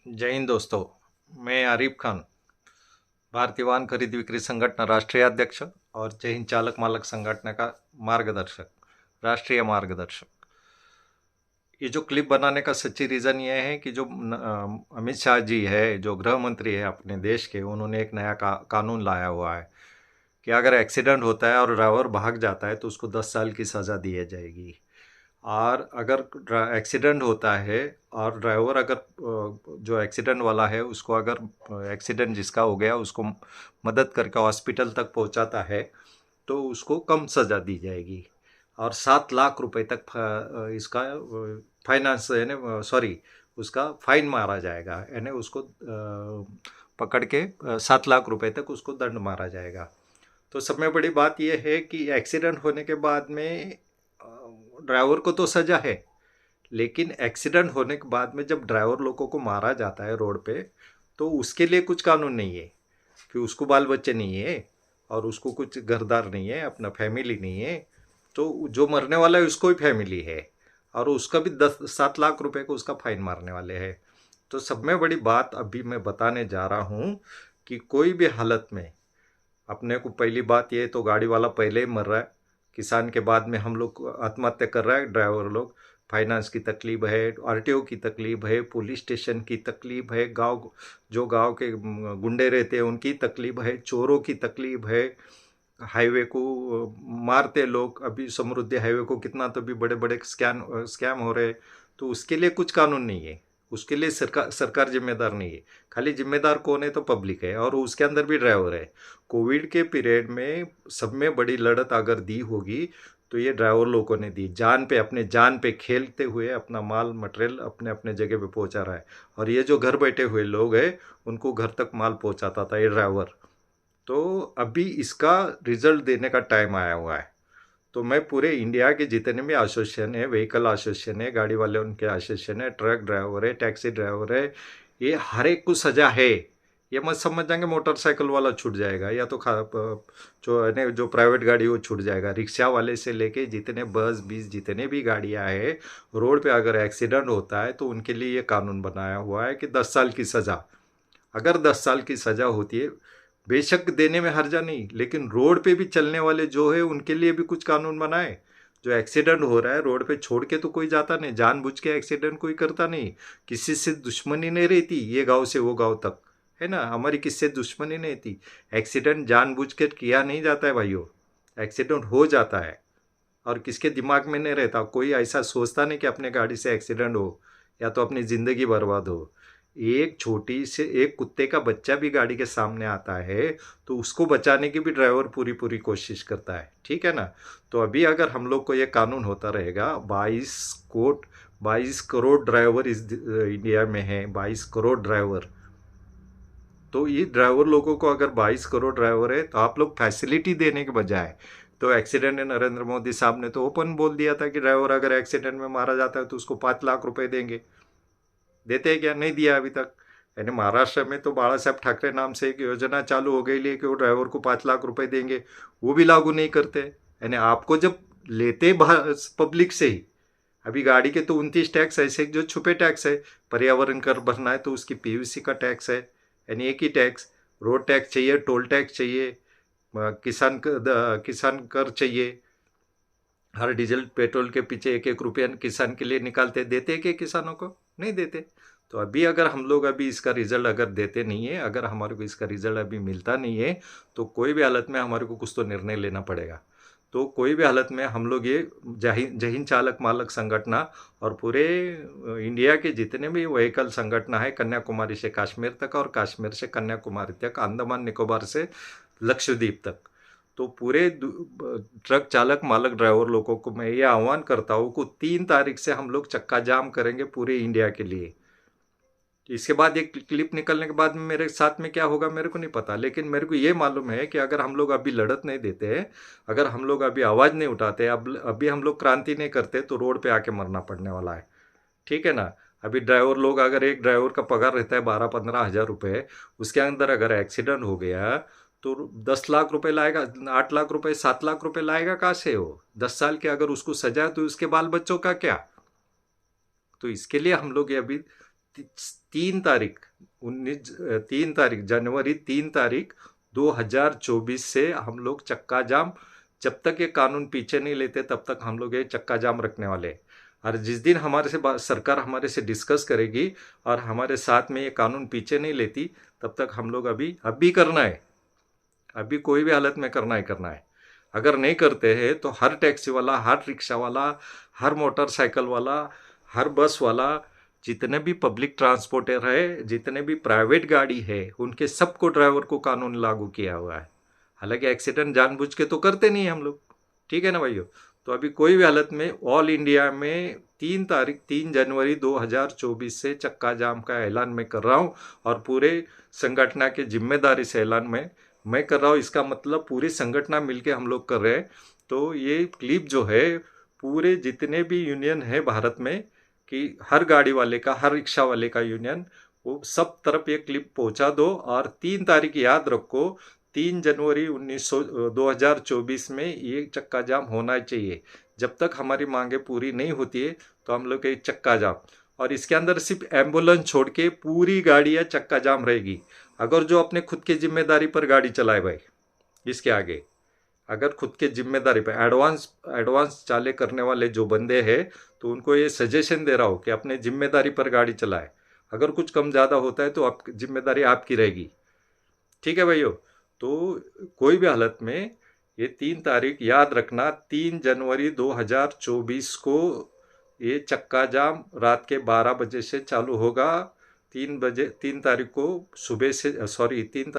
जय हिंद दोस्तों। मैं आरिफ खान, भारतीय वाहन खरीद विक्री संगठन राष्ट्रीय अध्यक्ष और जय हिंद चालक मालक संगठन का मार्गदर्शक, राष्ट्रीय मार्गदर्शक। ये जो क्लिप बनाने का सच्ची रीज़न ये है कि जो अमित शाह जी है, जो गृह मंत्री है अपने देश के, उन्होंने एक नया कानून लाया हुआ है कि अगर एक्सीडेंट होता है और ड्राइवर भाग जाता है तो उसको 10 साल की सज़ा दी जाएगी। और अगर एक्सीडेंट होता है और ड्राइवर अगर जो एक्सीडेंट वाला है उसको अगर एक्सीडेंट जिसका हो गया उसको मदद करके हॉस्पिटल तक पहुंचाता है तो उसको कम सज़ा दी जाएगी। और 7 लाख रुपए तक इसका फाइनेंस यानी सॉरी उसका फाइन मारा जाएगा, यानी उसको पकड़ के 7 लाख रुपए तक उसको दंड मारा जाएगा। तो सब में बड़ी बात यह है कि एक्सीडेंट होने के बाद में ड्राइवर को तो सजा है, लेकिन एक्सीडेंट होने के बाद में जब ड्राइवर लोगों को मारा जाता है रोड पे तो उसके लिए कुछ कानून नहीं है कि उसको बाल बच्चे नहीं है और उसको कुछ घरदार नहीं है, अपना फैमिली नहीं है। तो जो मरने वाला है उसको ही फैमिली है और उसका भी 7 लाख रुपए को उसका फाइन मारने वाले हैं। तो सब में बड़ी बात अभी मैं बताने जा रहा हूँ कि कोई भी हालत में अपने को, पहली बात ये तो गाड़ी वाला पहले ही मर रहा है, किसान के बाद में हम लोग आत्महत्या कर रहा है ड्राइवर लोग। फाइनेंस की तकलीफ है, आरटीओ की तकलीफ है, पुलिस स्टेशन की तकलीफ है, जो गांव के गुंडे रहते हैं उनकी तकलीफ है, चोरों की तकलीफ है, हाईवे को मारते लोग। अभी समृद्धि हाईवे को कितना तो भी बड़े बड़े स्कैम हो रहे। तो उसके लिए कुछ कानून नहीं है, उसके लिए सरकार जिम्मेदार नहीं है। खाली जिम्मेदार कौन है तो पब्लिक है, और उसके अंदर भी ड्राइवर है। कोविड के पीरियड में सब में बड़ी लड़त अगर दी होगी तो ये ड्राइवर लोगों ने दी, जान पे, अपने जान पे खेलते हुए अपना माल मटेरियल अपने अपने जगह पे पहुंचा रहा है। और ये जो घर बैठे हुए लोग हैं उनको घर तक माल पहुंचाता था ये ड्राइवर। तो अभी इसका रिजल्ट देने का टाइम आया हुआ है। तो मैं पूरे इंडिया के जितने भी एसोसिएशन है, व्हीकल एसोसिएशन है, गाड़ी वाले उनके एसोसिएशन है, ट्रक ड्राइवर है, टैक्सी ड्राइवर है, ये हर एक को सजा है। ये मत समझ जाएंगे मोटरसाइकिल वाला छूट जाएगा या तो जो है जो प्राइवेट गाड़ी वो छूट जाएगा। रिक्शा वाले से लेके जितने बस बीस जितने भी गाड़ियाँ हैं रोड पे अगर एक्सीडेंट होता है तो उनके लिए ये कानून बनाया हुआ है कि 10 साल की सज़ा। अगर 10 साल की सज़ा होती है, बेशक देने में हर्जा नहीं, लेकिन रोड पे भी चलने वाले जो है उनके लिए भी कुछ कानून बनाए। जो एक्सीडेंट हो रहा है रोड पे छोड़ के तो कोई जाता नहीं, जानबूझ के एक्सीडेंट कोई करता नहीं। किसी से दुश्मनी नहीं रहती, ये गांव से वो गांव तक, है ना, हमारी किससे दुश्मनी नहीं थी। एक्सीडेंट जानबूझ के किया नहीं जाता है भाइयों, एक्सीडेंट हो जाता है। और किसके दिमाग में नहीं रहता, कोई ऐसा सोचता नहीं कि अपने गाड़ी से एक्सीडेंट हो या तो अपनी ज़िंदगी बर्बाद हो। एक छोटी से एक कुत्ते का बच्चा भी गाड़ी के सामने आता है तो उसको बचाने की भी ड्राइवर पूरी पूरी कोशिश करता है, ठीक है ना। तो अभी अगर हम लोग को ये कानून होता रहेगा, 22 करोड़ ड्राइवर इस इंडिया में है, 22 करोड़ ड्राइवर। तो ये ड्राइवर लोगों को अगर 22 करोड़ ड्राइवर है तो आप लोग फैसिलिटी देने के बजाय, तो एक्सीडेंट है, नरेंद्र मोदी साहब ने तो ओपन बोल दिया था कि ड्राइवर अगर एक्सीडेंट में मारा जाता है तो उसको 5 लाख रुपए देंगे। देते हैं क्या? नहीं दिया अभी तक। यानी महाराष्ट्र में तो बाला साहब ठाकरे नाम से एक योजना चालू हो गई लिए कि वो ड्राइवर को 5 लाख रुपए देंगे, वो भी लागू नहीं करते। यानी आपको जब लेते पब्लिक से ही, अभी गाड़ी के तो 29 टैक्स ऐसे जो छुपे टैक्स है। पर्यावरण कर भरना है तो उसकी पीयूसी का टैक्स है, यानी एक ही टैक्स। रोड टैक्स चाहिए, टोल टैक्स चाहिए, किसान कर चाहिए। हर डीजल पेट्रोल के पीछे एक एक रुपया किसान के लिए निकालते, देते कि किसानों को नहीं देते। तो अभी अगर हम लोग अभी इसका रिजल्ट अगर देते नहीं है, अगर हमारे को इसका रिजल्ट अभी मिलता नहीं है तो कोई भी हालत में हमारे को कुछ तो निर्णय लेना पड़ेगा। तो कोई भी हालत में हम लोग ये जय हिंद चालक मालक संगठन और पूरे इंडिया के जितने भी व्हीकल संगठन है, कन्याकुमारी से कश्मीर तक और कश्मीर से कन्याकुमारी तक, अंडमान निकोबार से लक्षद्वीप तक, तो पूरे ट्रक चालक मालक ड्राइवर लोगों को मैं ये आह्वान करता हूँ कि 3 तारीख से हम लोग चक्का जाम करेंगे पूरे इंडिया के लिए। इसके बाद एक क्लिप निकलने के बाद मेरे साथ में क्या होगा मेरे को नहीं पता, लेकिन मेरे को ये मालूम है कि अगर हम लोग अभी लड़त नहीं देते, अगर हम लोग अभी आवाज़ नहीं उठाते, अब अभी हम लोग क्रांति नहीं करते तो रोड पे आके मरना पड़ने वाला है, ठीक है ना। अभी ड्राइवर लोग, अगर एक ड्राइवर का पगार रहता है 12-15 हज़ार रुपये, उसके अंदर अगर एक्सीडेंट हो गया तो 10 लाख रुपए लाएगा, 8 लाख रुपए, 7 लाख रुपए लाएगा कहाँ से वो? 10 साल के अगर उसको सजा है तो उसके बाल बच्चों का क्या? तो इसके लिए हम लोग ये अभी तीन तारीख जनवरी 3 तारीख 2024 से हम लोग चक्का जाम, जब तक ये कानून पीछे नहीं लेते तब तक हम लोग ये चक्का जाम रखने वाले हैं। और जिस दिन सरकार हमारे से डिस्कस करेगी और हमारे साथ में ये कानून पीछे नहीं लेती, तब तक हम लोग अभी करना है, अभी कोई भी हालत में करना है। अगर नहीं करते हैं तो हर टैक्सी वाला, हर रिक्शा वाला, हर मोटरसाइकिल वाला, हर बस वाला, जितने भी पब्लिक ट्रांसपोर्टर है, जितने भी प्राइवेट गाड़ी है, उनके सबको ड्राइवर को कानून लागू किया हुआ है। हालांकि एक्सीडेंट जानबूझ के तो करते नहीं हम लोग, ठीक है ना भाइयों। तो अभी कोई भी हालत में ऑल इंडिया में 3 जनवरी 2024 से चक्का जाम का ऐलान मैं कर रहा हूँ, और पूरे संगठन के जिम्मेदारी से ऐलान मैं कर रहा हूँ। इसका मतलब पूरी संगठन मिलके हम लोग कर रहे हैं। तो ये क्लिप जो है, पूरे जितने भी यूनियन है भारत में, कि हर गाड़ी वाले का, हर रिक्शा वाले का यूनियन, वो सब तरफ ये क्लिप पहुंचा दो। और 3 तारीख याद रखो, 3 जनवरी 2024 में ये चक्का जाम होना चाहिए। जब तक हमारी मांगे पूरी नहीं होती है तो हम लोग ये चक्का जाम, और इसके अंदर सिर्फ एम्बुलेंस छोड़ के पूरी गाड़ियाँ चक्का जाम रहेगी। अगर जो अपने खुद की जिम्मेदारी पर गाड़ी चलाए भाई, इसके आगे अगर खुद के जिम्मेदारी पर एडवांस चाले करने वाले जो बंदे हैं, तो उनको ये सजेशन दे रहा हूँ कि अपने जिम्मेदारी पर गाड़ी चलाए। अगर कुछ कम ज़्यादा होता है तो आप जिम्मेदारी आपकी रहेगी, ठीक है भाइयों। तो कोई भी हालत में ये 3 तारीख याद रखना, 3 जनवरी 2024 को ये चक्का जाम रात के 12 बजे से चालू होगा। 3 तारीख को सुबह से, सॉरी 3